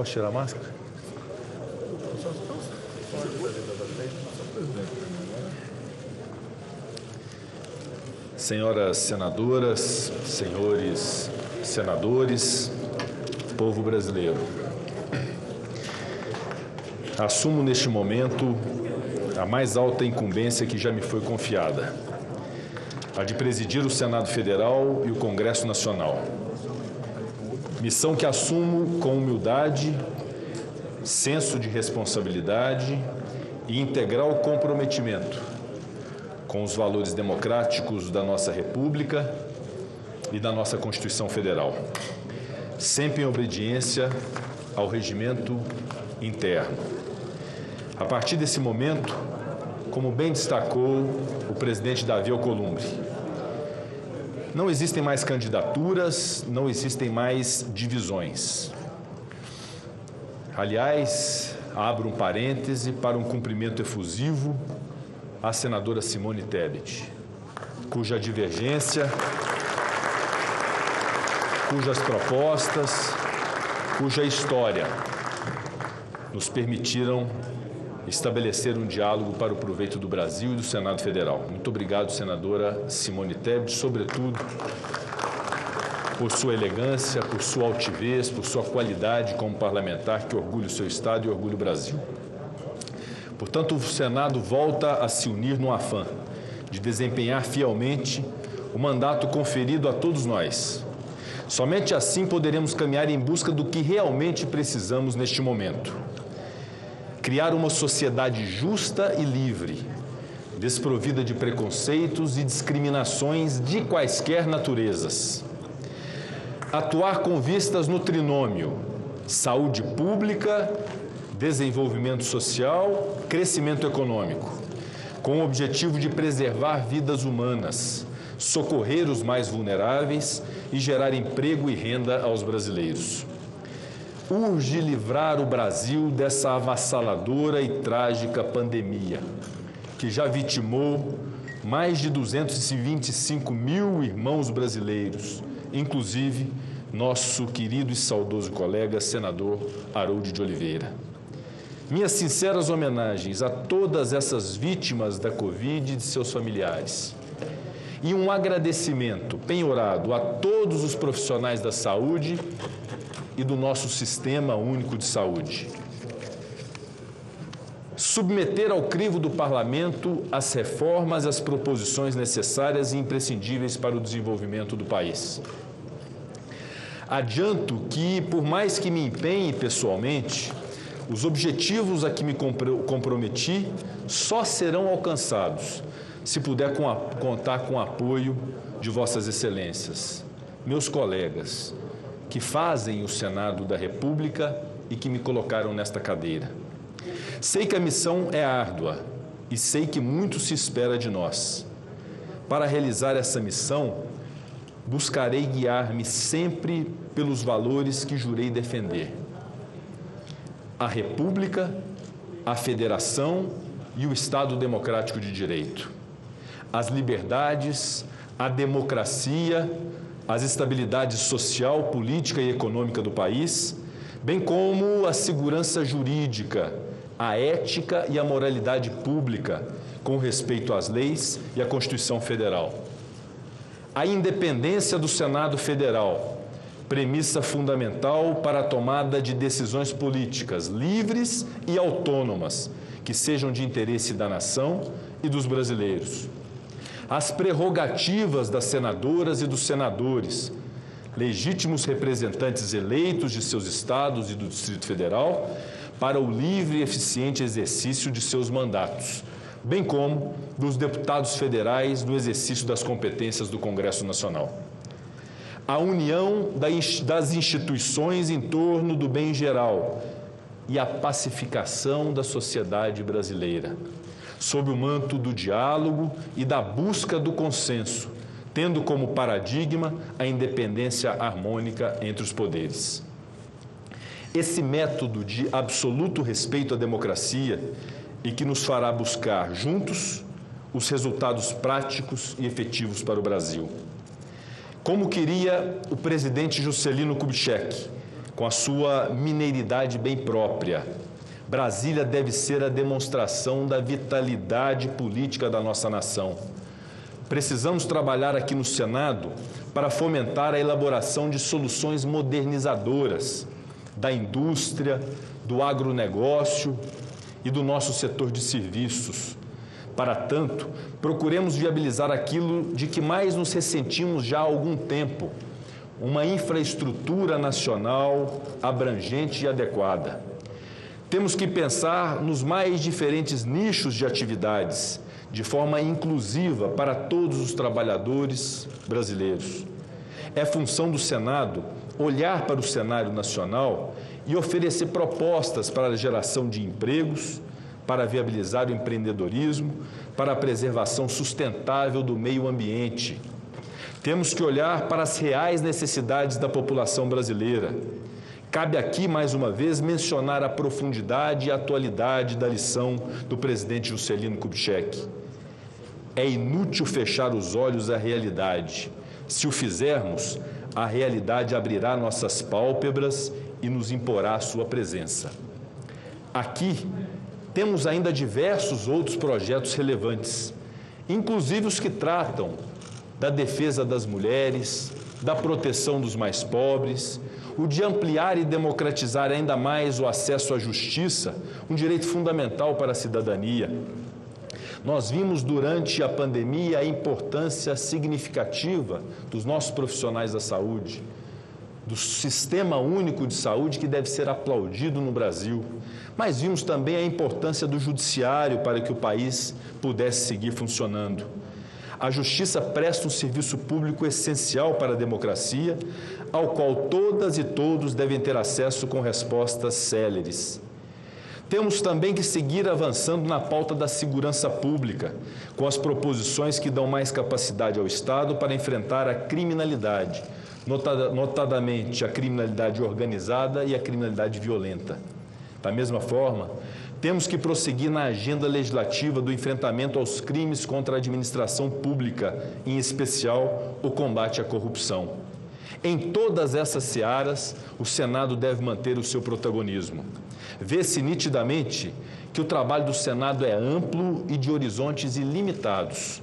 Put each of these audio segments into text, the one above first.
Posso tirar a máscara? Senhoras senadoras, senhores senadores, povo brasileiro, assumo neste momento a mais alta incumbência que já me foi confiada, a de presidir o Senado Federal e o Congresso Nacional. Missão que assumo com humildade, senso de responsabilidade e integral comprometimento com os valores democráticos da nossa República e da nossa Constituição Federal, sempre em obediência ao regimento interno. A partir desse momento, como bem destacou o presidente Davi Alcolumbre, não existem mais candidaturas, não existem mais divisões. Aliás, abro um parêntese para um cumprimento efusivo à senadora Simone Tebet, cuja divergência, cujas propostas, cuja história nos permitiram estabelecer um diálogo para o proveito do Brasil e do Senado Federal. Muito obrigado, senadora Simone Tebet, sobretudo por sua elegância, por sua altivez, por sua qualidade como parlamentar que orgulha o seu Estado e orgulha o Brasil. Portanto, o Senado volta a se unir no afã de desempenhar fielmente o mandato conferido a todos nós. Somente assim poderemos caminhar em busca do que realmente precisamos neste momento. Criar uma sociedade justa e livre, desprovida de preconceitos e discriminações de quaisquer naturezas. Atuar com vistas no trinômio: saúde pública, desenvolvimento social, crescimento econômico, com o objetivo de preservar vidas humanas, socorrer os mais vulneráveis e gerar emprego e renda aos brasileiros. Urge livrar o Brasil dessa avassaladora e trágica pandemia, que já vitimou mais de 225 mil irmãos brasileiros, inclusive nosso querido e saudoso colega, senador Harold de Oliveira. Minhas sinceras homenagens a todas essas vítimas da Covid e de seus familiares. E um agradecimento penhorado a todos os profissionais da saúde e do nosso Sistema Único de Saúde. Submeter ao crivo do Parlamento as reformas e as proposições necessárias e imprescindíveis para o desenvolvimento do país. Adianto que, por mais que me empenhe pessoalmente, os objetivos a que me comprometi só serão alcançados se puder contar com o apoio de Vossas Excelências, meus colegas, que fazem o Senado da República e que me colocaram nesta cadeira. Sei que a missão é árdua e sei que muito se espera de nós. Para realizar essa missão, buscarei guiar-me sempre pelos valores que jurei defender: a República, a Federação e o Estado Democrático de Direito, as liberdades, a democracia, as estabilidades social, política e econômica do país, bem como a segurança jurídica, a ética e a moralidade pública, com respeito às leis e à Constituição Federal. A independência do Senado Federal, premissa fundamental para a tomada de decisões políticas livres e autônomas, que sejam de interesse da nação e dos brasileiros. As prerrogativas das senadoras e dos senadores, legítimos representantes eleitos de seus estados e do Distrito Federal, para o livre e eficiente exercício de seus mandatos, bem como dos deputados federais no exercício das competências do Congresso Nacional. A união das instituições em torno do bem geral e a pacificação da sociedade brasileira, sob o manto do diálogo e da busca do consenso, tendo como paradigma a independência harmônica entre os poderes. Esse método de absoluto respeito à democracia e que nos fará buscar juntos os resultados práticos e efetivos para o Brasil. Como queria o presidente Juscelino Kubitschek, com a sua mineiridade bem própria. Brasília deve ser a demonstração da vitalidade política da nossa nação. Precisamos trabalhar aqui no Senado para fomentar a elaboração de soluções modernizadoras da indústria, do agronegócio e do nosso setor de serviços. Para tanto, procuremos viabilizar aquilo de que mais nos ressentimos já há algum tempo, uma infraestrutura nacional abrangente e adequada. Temos que pensar nos mais diferentes nichos de atividades, de forma inclusiva para todos os trabalhadores brasileiros. É função do Senado olhar para o cenário nacional e oferecer propostas para a geração de empregos, para viabilizar o empreendedorismo, para a preservação sustentável do meio ambiente. Temos que olhar para as reais necessidades da população brasileira. Cabe aqui, mais uma vez, mencionar a profundidade e a atualidade da lição do presidente Juscelino Kubitschek. É inútil fechar os olhos à realidade. Se o fizermos, a realidade abrirá nossas pálpebras e nos imporá a sua presença. Aqui, temos ainda diversos outros projetos relevantes, inclusive os que tratam da defesa das mulheres, da proteção dos mais pobres, o de ampliar e democratizar ainda mais o acesso à justiça, um direito fundamental para a cidadania. Nós vimos durante a pandemia a importância significativa dos nossos profissionais da saúde, do Sistema Único de Saúde, que deve ser aplaudido no Brasil. Mas vimos também a importância do judiciário para que o país pudesse seguir funcionando. A justiça presta um serviço público essencial para a democracia, ao qual todas e todos devem ter acesso com respostas céleres. Temos também que seguir avançando na pauta da segurança pública, com as proposições que dão mais capacidade ao Estado para enfrentar a criminalidade, notadamente a criminalidade organizada e a criminalidade violenta. Da mesma forma, temos que prosseguir na agenda legislativa do enfrentamento aos crimes contra a administração pública, em especial o combate à corrupção. Em todas essas searas, o Senado deve manter o seu protagonismo. Vê-se nitidamente que o trabalho do Senado é amplo e de horizontes ilimitados.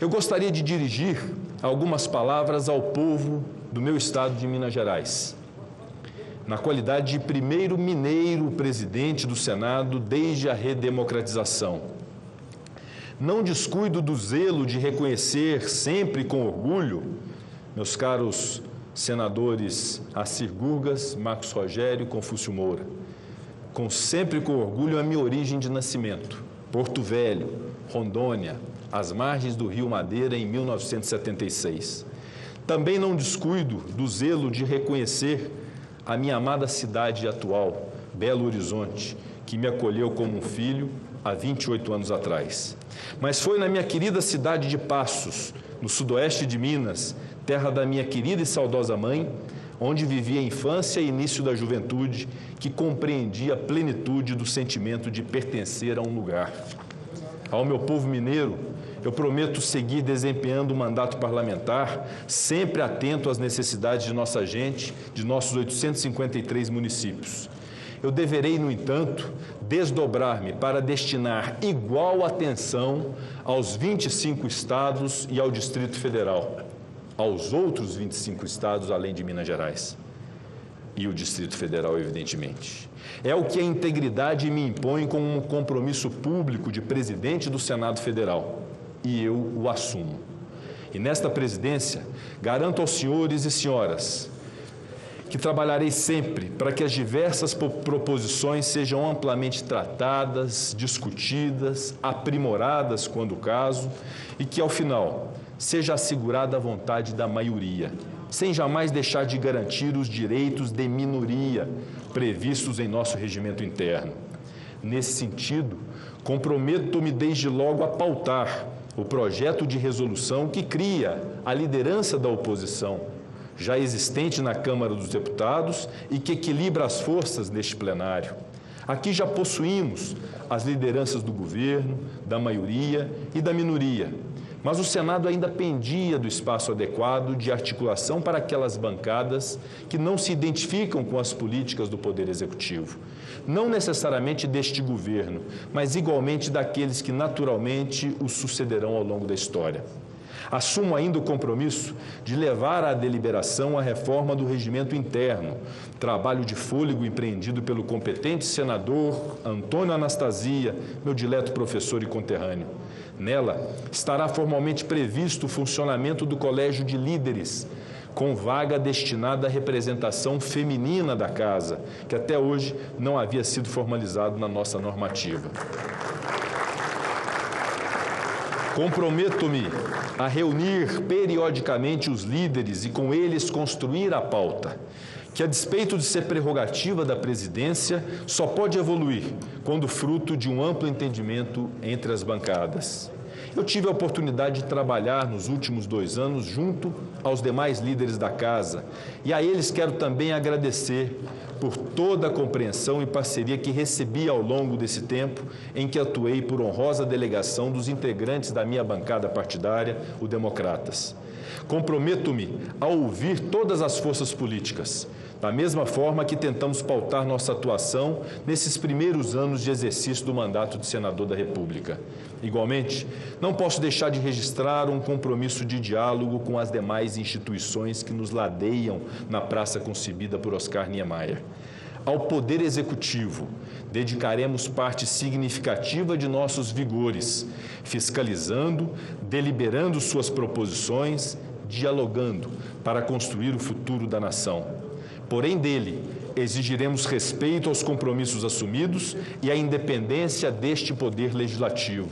Eu gostaria de dirigir algumas palavras ao povo do meu estado de Minas Gerais, na qualidade de primeiro mineiro presidente do Senado desde a redemocratização. Não descuido do zelo de reconhecer sempre com orgulho, meus caros senadores Assir Gurgas, Marcos Rogério e Confúcio Moura, sempre com orgulho a minha origem de nascimento, Porto Velho, Rondônia, às margens do Rio Madeira, em 1976. Também não descuido do zelo de reconhecer a minha amada cidade atual, Belo Horizonte, que me acolheu como um filho há 28 anos atrás. Mas foi na minha querida cidade de Passos, no sudoeste de Minas, terra da minha querida e saudosa mãe, onde vivi a infância e início da juventude, que compreendi a plenitude do sentimento de pertencer a um lugar. Ao meu povo mineiro, eu prometo seguir desempenhando o mandato parlamentar, sempre atento às necessidades de nossa gente, de nossos 853 municípios. Eu deverei, no entanto, desdobrar-me para destinar igual atenção aos 25 estados e ao Distrito Federal, aos outros 25 estados, além de Minas Gerais. E o Distrito Federal, evidentemente. É o que a integridade me impõe como um compromisso público de presidente do Senado Federal. E eu o assumo. E nesta presidência, garanto aos senhores e senhoras que trabalharei sempre para que as diversas proposições sejam amplamente tratadas, discutidas, aprimoradas quando o caso, e que, ao final, seja assegurada a vontade da maioria, sem jamais deixar de garantir os direitos de minoria previstos em nosso regimento interno. Nesse sentido, comprometo-me desde logo a pautar o projeto de resolução que cria a liderança da oposição, já existente na Câmara dos Deputados e que equilibra as forças neste plenário. Aqui já possuímos as lideranças do governo, da maioria e da minoria, Mas o Senado ainda pendia do espaço adequado de articulação para aquelas bancadas que não se identificam com as políticas do Poder Executivo. Não necessariamente deste governo, mas igualmente daqueles que naturalmente o sucederão ao longo da história. Assumo ainda o compromisso de levar à deliberação a reforma do regimento interno, trabalho de fôlego empreendido pelo competente senador Antônio Anastasia, meu dileto professor e conterrâneo. Nela, estará formalmente previsto o funcionamento do Colégio de Líderes, com vaga destinada à representação feminina da Casa, que até hoje não havia sido formalizado na nossa normativa. Comprometo-me a reunir periodicamente os líderes e com eles construir a pauta, que a despeito de ser prerrogativa da presidência, só pode evoluir quando fruto de um amplo entendimento entre as bancadas. Eu tive a oportunidade de trabalhar nos últimos 2 anos junto aos demais líderes da Casa e a eles quero também agradecer por toda a compreensão e parceria que recebi ao longo desse tempo em que atuei por honrosa delegação dos integrantes da minha bancada partidária, o Democratas. Comprometo-me a ouvir todas as forças políticas, da mesma forma que tentamos pautar nossa atuação nesses primeiros anos de exercício do mandato de senador da República. Igualmente, não posso deixar de registrar um compromisso de diálogo com as demais instituições que nos ladeiam na praça concebida por Oscar Niemeyer. Ao Poder Executivo, dedicaremos parte significativa de nossos vigores, fiscalizando, deliberando suas proposições, dialogando para construir o futuro da nação. Porém, dele, exigiremos respeito aos compromissos assumidos e à independência deste Poder Legislativo.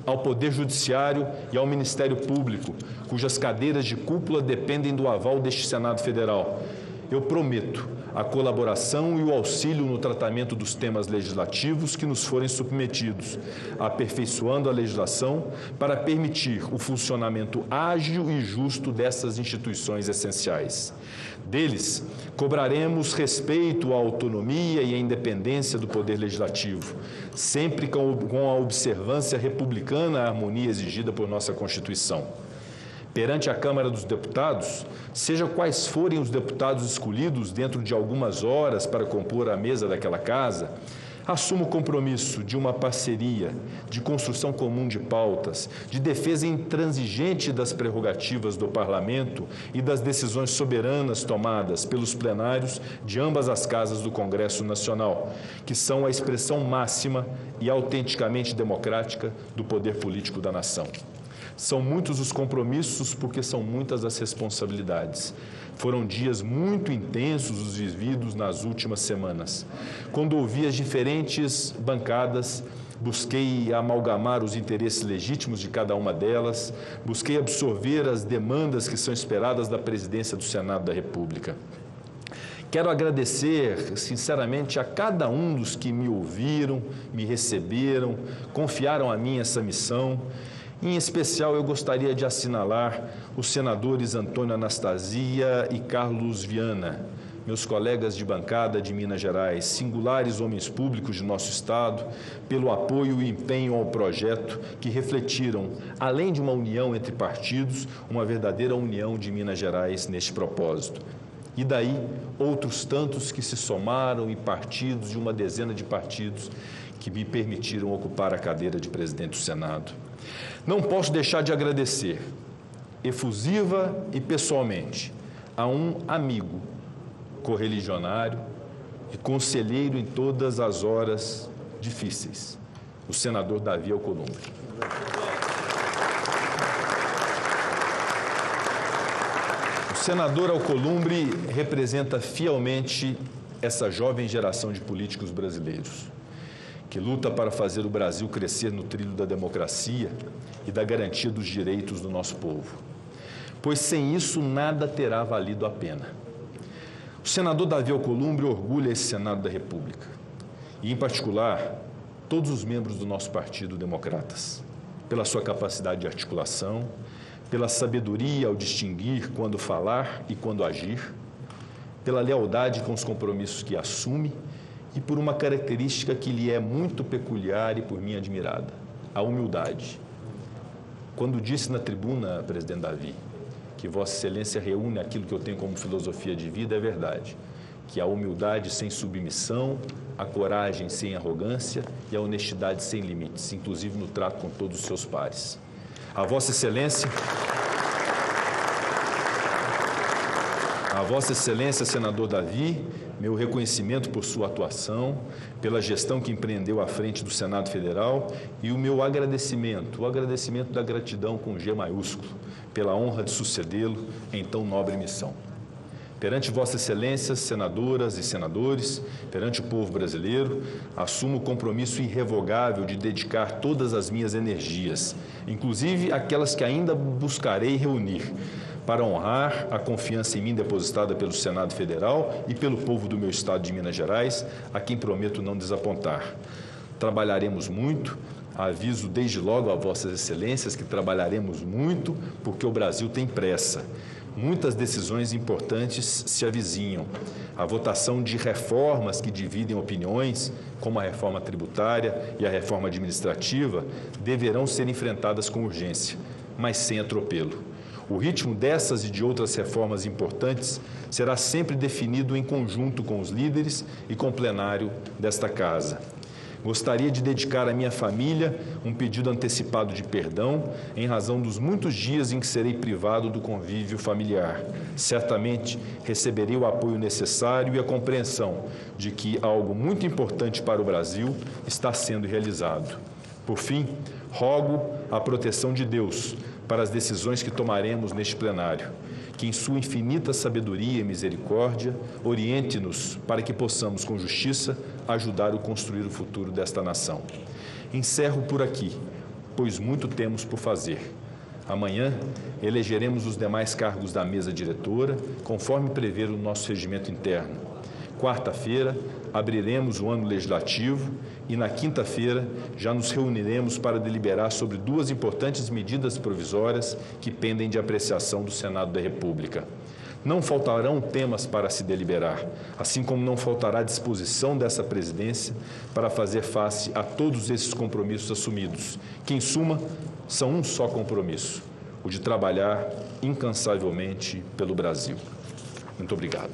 Ao Poder Judiciário e ao Ministério Público, cujas cadeiras de cúpula dependem do aval deste Senado Federal, eu prometo a colaboração e o auxílio no tratamento dos temas legislativos que nos forem submetidos, aperfeiçoando a legislação para permitir o funcionamento ágil e justo dessas instituições essenciais. Deles, cobraremos respeito à autonomia e à independência do Poder Legislativo, sempre com a observância republicana à harmonia exigida por nossa Constituição. Perante a Câmara dos Deputados, seja quais forem os deputados escolhidos dentro de algumas horas para compor a mesa daquela casa, assumo o compromisso de uma parceria, de construção comum de pautas, de defesa intransigente das prerrogativas do Parlamento e das decisões soberanas tomadas pelos plenários de ambas as casas do Congresso Nacional, que são a expressão máxima e autenticamente democrática do poder político da nação. São muitos os compromissos porque são muitas as responsabilidades. Foram dias muito intensos os vividos nas últimas semanas. Quando ouvi as diferentes bancadas, busquei amalgamar os interesses legítimos de cada uma delas, busquei absorver as demandas que são esperadas da presidência do Senado da República. Quero agradecer, sinceramente, a cada um dos que me ouviram, me receberam, confiaram a mim essa missão. Em especial, eu gostaria de assinalar os senadores Antônio Anastasia e Carlos Viana, meus colegas de bancada de Minas Gerais, singulares homens públicos de nosso Estado, pelo apoio e empenho ao projeto que refletiram, além de uma união entre partidos, uma verdadeira união de Minas Gerais neste propósito. E daí, outros tantos que se somaram em partidos, de uma dezena de partidos, que me permitiram ocupar a cadeira de presidente do Senado. Não posso deixar de agradecer, efusiva e pessoalmente, a um amigo, correligionário e conselheiro em todas as horas difíceis, o senador Davi Alcolumbre. O senador Alcolumbre representa fielmente essa jovem geração de políticos brasileiros, que luta para fazer o Brasil crescer no trilho da democracia e da garantia dos direitos do nosso povo. Pois sem isso nada terá valido a pena. O senador Davi Alcolumbre orgulha esse Senado da República e, em particular, todos os membros do nosso Partido Democratas, pela sua capacidade de articulação, pela sabedoria ao distinguir quando falar e quando agir, pela lealdade com os compromissos que assume e por uma característica que lhe é muito peculiar e por mim admirada, a humildade. Quando disse na tribuna, presidente Davi, que Vossa Excelência reúne aquilo que eu tenho como filosofia de vida, é verdade. Que a humildade sem submissão, a coragem sem arrogância e a honestidade sem limites, inclusive no trato com todos os seus pares. A Vossa Excelência, senador Davi, meu reconhecimento por sua atuação, pela gestão que empreendeu à frente do Senado Federal e o meu agradecimento, o agradecimento da gratidão com G maiúsculo, pela honra de sucedê-lo em tão nobre missão. Perante Vossa Excelência, senadoras e senadores, perante o povo brasileiro, assumo o compromisso irrevogável de dedicar todas as minhas energias, inclusive aquelas que ainda buscarei reunir, para honrar a confiança em mim depositada pelo Senado Federal e pelo povo do meu estado de Minas Gerais, a quem prometo não desapontar. Trabalharemos muito, aviso desde logo a Vossas Excelências que trabalharemos muito, porque o Brasil tem pressa. Muitas decisões importantes se avizinham. A votação de reformas que dividem opiniões, como a reforma tributária e a reforma administrativa, deverão ser enfrentadas com urgência, mas sem atropelo. O ritmo dessas e de outras reformas importantes será sempre definido em conjunto com os líderes e com o plenário desta Casa. Gostaria de dedicar à minha família um pedido antecipado de perdão em razão dos muitos dias em que serei privado do convívio familiar. Certamente receberei o apoio necessário e a compreensão de que algo muito importante para o Brasil está sendo realizado. Por fim, rogo a proteção de Deus para as decisões que tomaremos neste plenário, que em sua infinita sabedoria e misericórdia oriente-nos para que possamos, com justiça, ajudar a construir o futuro desta nação. Encerro por aqui, pois muito temos por fazer. Amanhã, elegeremos os demais cargos da mesa diretora, conforme prevê o nosso regimento interno. Quarta-feira, abriremos o ano legislativo e, na quinta-feira, já nos reuniremos para deliberar sobre duas importantes medidas provisórias que pendem de apreciação do Senado da República. Não faltarão temas para se deliberar, assim como não faltará disposição dessa presidência para fazer face a todos esses compromissos assumidos, que, em suma, são um só compromisso, o de trabalhar incansavelmente pelo Brasil. Muito obrigado.